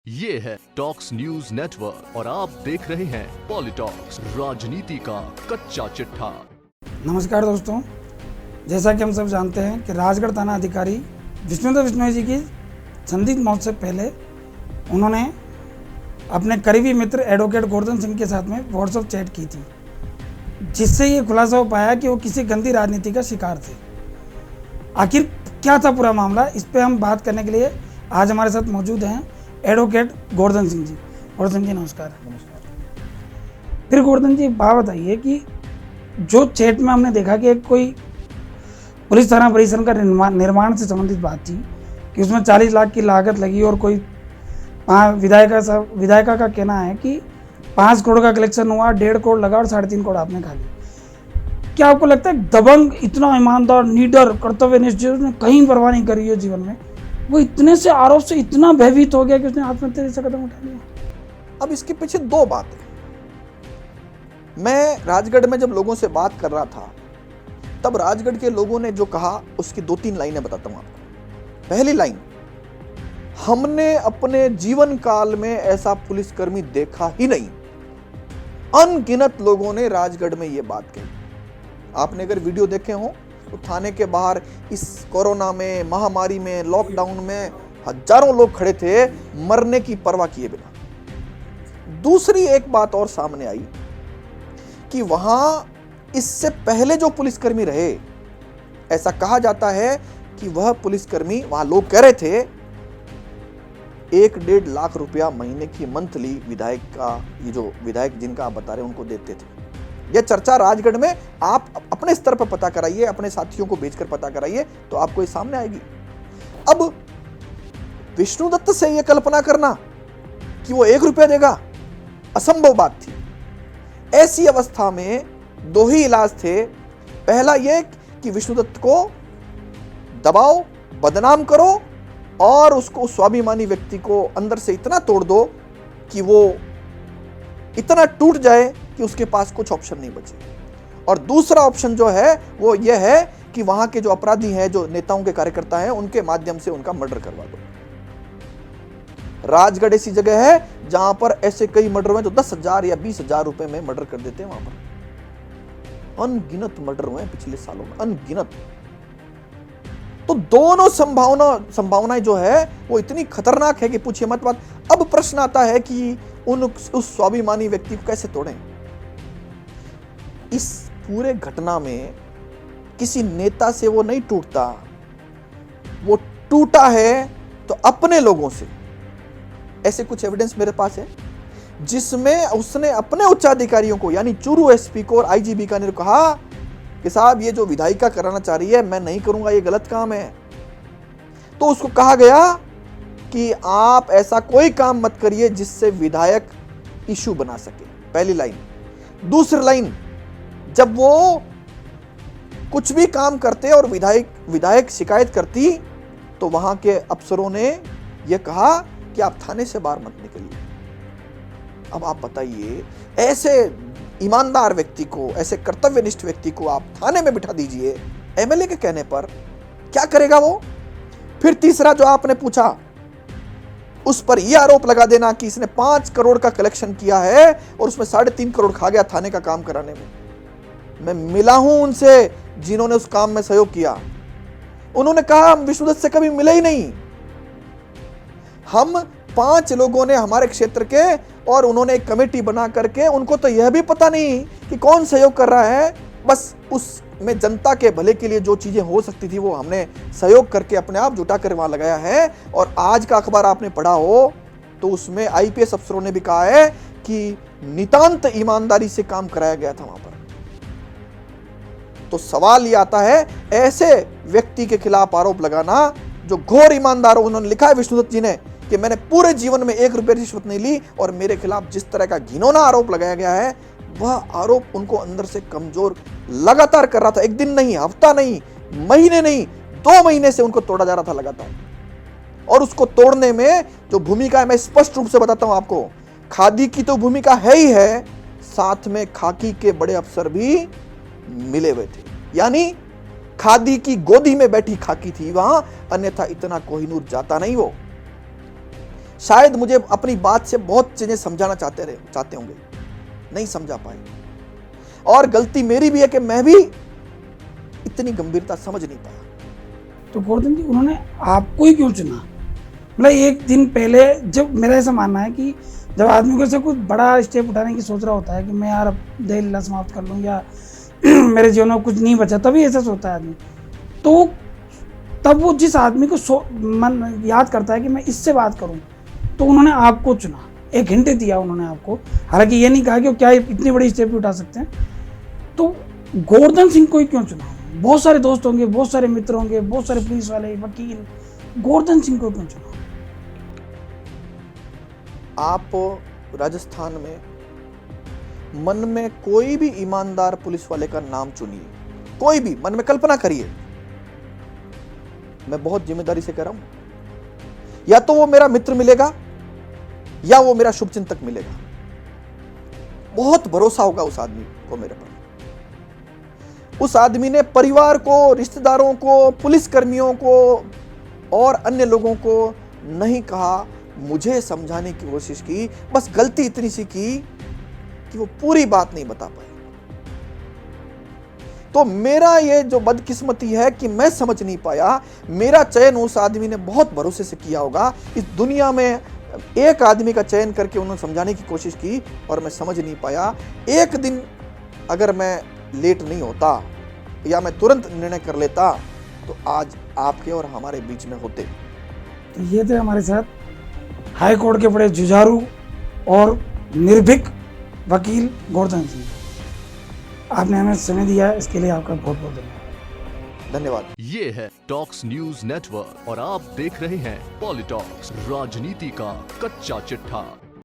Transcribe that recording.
ये है talks news network और आप देख रहे हैं पॉलिटॉक्स, राजनीति का कच्चा चिट्ठा। नमस्कार दोस्तों, जैसा कि हम सब जानते हैं कि राजगढ़ थाना अधिकारी विष्णुदत्त बिश्नोई जी की संदिग्ध मौत से पहले उन्होंने अपने करीबी मित्र एडवोकेट गोवर्धन सिंह के साथ में व्हाट्सएप चैट की थी, जिससे ये खुलासा हो पाया कि वो किसी गंदी राजनीति का शिकार थे। आखिर क्या था पूरा मामला, इस पे हम बात करने के लिए आज हमारे साथ मौजूद हैं एडवोकेट गोवर्धन सिंह जी। गोवर्धन सिंह जी नमस्कार। फिर गोवर्धन जी बात बताइए कि जो चैट में हमने देखा कि एक कोई पुलिस थाना परिसर का निर्माण से संबंधित बात थी कि उसमें 40 लाख की लागत लगी और कोई विधायिका का कहना है कि 5 करोड़ का कलेक्शन हुआ, 1.5 करोड़ लगा और 3.5 करोड़ आपने खा ली। क्या आपको लगता है दबंग, इतना ईमानदार, निडर, कर्तव्यनिष्ठ, जिसने कहीं परवाह नहीं करी हो जीवन में, वो इतने से आरोप से इतना भयभीत हो गया कि उसने आत्महत्या जैसा कदम उठा लिया? अब इसके पीछे दो बातें। मैं राजगढ़ में जब लोगों से बात कर रहा था तब राजगढ़ के लोगों ने जो कहा उसकी 2-3 लाइनें बताता हूं आपको। पहली लाइन, हमने अपने जीवन काल में ऐसा पुलिसकर्मी देखा ही नहीं। अनगिनत लोगों ने राजगढ़ में यह बात कही। आपने अगर वीडियो देखे हो तो थाने के बाहर इस कोरोना में, महामारी में, लॉकडाउन में हजारों लोग खड़े थे मरने की परवाह किए बिना। दूसरी एक बात और सामने आई कि वहां इससे पहले जो पुलिसकर्मी रहे, ऐसा कहा जाता है कि वह पुलिसकर्मी, वहां लोग कह रहे थे 1-1.5 लाख रुपया महीने की मंथली विधायक का, ये जो विधायक जिनका आप बता रहे हैं उनको देते थे। यह चर्चा राजगढ़ में आप अपने स्तर पर पता कराइए, अपने साथियों को भेजकर पता कराइए तो आपको ये सामने आएगी। अब विष्णुदत्त से यह कल्पना करना कि वो 1 रुपया देगा, असंभव बात थी। ऐसी अवस्था में दो ही इलाज थे। पहला यह कि विष्णुदत्त को दबाओ, बदनाम करो और उसको, स्वाभिमानी व्यक्ति को अंदर से इतना तोड़ दो कि वो इतना टूट जाए कि उसके पास कुछ ऑप्शन नहीं बचे। और दूसरा ऑप्शन जो है वो ये है कि वहां के जो अपराधी हैं, जो नेताओं के कार्यकर्ता हैं, उनके माध्यम से उनका मर्डर करवा दो। राजगढ़ ऐसी जगह है जहां पर ऐसे कई मर्डर हुए जो 10,000 या 20,000 रुपए में मर्डर कर देते हैं। वहां पर अनगिनत मर्डर हुए हैं पिछले सालों में, अनगिनत। तो दोनों संभावनाएं जो है वो इतनी खतरनाक है कि पूछिए मत बात। अब प्रश्न आता है कि उस स्वाभिमानी व्यक्ति को कैसे तोड़ें। इस पूरे घटना में किसी नेता से वो नहीं टूटता, वो टूटा है तो अपने लोगों से। ऐसे कुछ एविडेंस मेरे पास है जिसमें उसने अपने उच्चाधिकारियों को, यानी चूरू एसपी को और आईजी का ने कहा कि साहब ये जो विधायिका कराना चाह रही है मैं नहीं करूंगा, ये गलत काम है। तो उसको कहा गया कि आप ऐसा कोई काम मत करिए जिससे विधायक इशू बना सके। पहली लाइन। दूसरी लाइन, जब वो कुछ भी काम करते और विधायक शिकायत करती तो वहां के अफसरों ने यह कहा कि आप थाने से बाहर मत निकलिए। अब आप बताइए, ऐसे ईमानदार व्यक्ति को, ऐसे कर्तव्यनिष्ठ व्यक्ति को आप थाने में बिठा दीजिए एमएलए के कहने पर, क्या करेगा वो? फिर तीसरा जो आपने पूछा, उस पर यह आरोप लगा देना कि इसने 5 करोड़ का कलेक्शन किया है और उसमें 3.5 करोड़ खा गया थाने का काम कराने में। मैं मिला हूं उनसे जिन्होंने उस काम में सहयोग किया। उन्होंने कहा हम विष्णुदत्त से कभी मिले ही नहीं। हम 5 लोगों ने हमारे क्षेत्र के, और उन्होंने एक कमेटी बना करके, उनको तो यह भी पता नहीं कि कौन सहयोग कर रहा है, बस उसमें जनता के भले के लिए जो चीजें हो सकती थी वो हमने सहयोग करके अपने आप जुटा कर वहां लगाया है। और आज का अखबार आपने पढ़ा हो तो उसमें आईपीएस अफसरों ने भी कहा है कि नितांत ईमानदारी से काम कराया गया था वहां पर। तो सवाल यह आता है, ऐसे व्यक्ति के खिलाफ आरोप लगाना जो घोर ईमानदार हो। उन्होंने लिखा है विष्णुदत्त जी ने कि मैंने पूरे जीवन में 1 रुपये रिश्वत नहीं ली, और मेरे खिलाफ जिस तरह का घिनौना आरोप लगाया गया है वह आरोप उनको अंदर से कमजोर लगातार कर रहा था। एक दिन नहीं, हफ्ता नहीं, महीने नहीं, 2 महीने से उनको तोड़ा जा रहा था लगातार। और उसको तोड़ने में जो भूमिका है, मैं स्पष्ट रूप से बताता हूं आपको, खादी की तो भूमिका है ही है, साथ में खाकी के बड़े अफसर भी मिले हुए थे। यानी खादी की गोदी में बैठी खाकी थी वहां, अन्यथा इतना कोहिनूर जाता नहीं वो। शायद मुझे अपनी बात से बहुत चीजें समझाना चाहते होंगे, नहीं समझा पाए। और गलती मेरी भी है कि मैं भी इतनी गंभीरता समझ नहीं पाया। तो गोवर्धन जी, उन्होंने आपको ही क्यों चुना? मतलब एक दिन पहले, जब मेरा ऐसा मानना है कि जब आदमी को ऐसे कुछ बड़ा स्टेप उठाने की सोच रहा होता है कि मैं यार अब देह लीला समाप्त कर लूँ या मेरे जीवन में कुछ नहीं बचा, तभी ऐसा सोचता है आदमी। तो तब वो जिस आदमी को मन याद करता है कि मैं इससे बात करूं, तो उन्होंने आपको चुना, एक हिंट दिया उन्होंने आपको। हालांकि ये नहीं कहा कि वो क्या इतनी बड़ी स्टेप उठा सकते हैं। तो गोवर्धन सिंह को ही क्यों चुना? बहुत सारे दोस्त होंगे, बहुत सारे मित्र होंगे, बहुत सारे पुलिस वाले, वकील, गोवर्धन सिंह को क्यों चुना? आप राजस्थान में मन में कोई भी ईमानदार पुलिस वाले का नाम चुनिए, कोई भी मन में कल्पना करिए। मैं बहुत जिम्मेदारी से कह रहा हूं, या तो वो मेरा मित्र मिलेगा या वो मेरा शुभचिंतक मिलेगा। बहुत भरोसा होगा उस आदमी को मेरे पर। उस आदमी ने परिवार को, रिश्तेदारों को, पुलिस कर्मियों को और अन्य लोगों को नहीं कहा, मुझे समझाने की कोशिश की। बस गलती इतनी सी की कि वो पूरी बात नहीं बता पाए। तो मेरा ये जो बदकिस्मती है कि मैं समझ नहीं पाया। मेरा चयन उस आदमी ने बहुत भरोसे से किया होगा। इस दुनिया में एक आदमी का चयन करके उन्होंने समझाने की कोशिश की और मैं समझ नहीं पाया। एक दिन अगर मैं लेट नहीं होता या मैं तुरंत निर्णय कर लेता तो आज आपके और हमारे बीच में होते। तो ये थे हमारे साथ हाई कोर्ट के बड़े जुझारू और निर्भीक वकील गोवर्धन सिंह। आपने हमें समय दिया, इसके लिए आपका बहुत बहुत धन्यवाद। धन्यवाद। ये है टॉक्स न्यूज नेटवर्क और आप देख रहे हैं पॉलिटॉक्स, राजनीति का कच्चा चिट्ठा।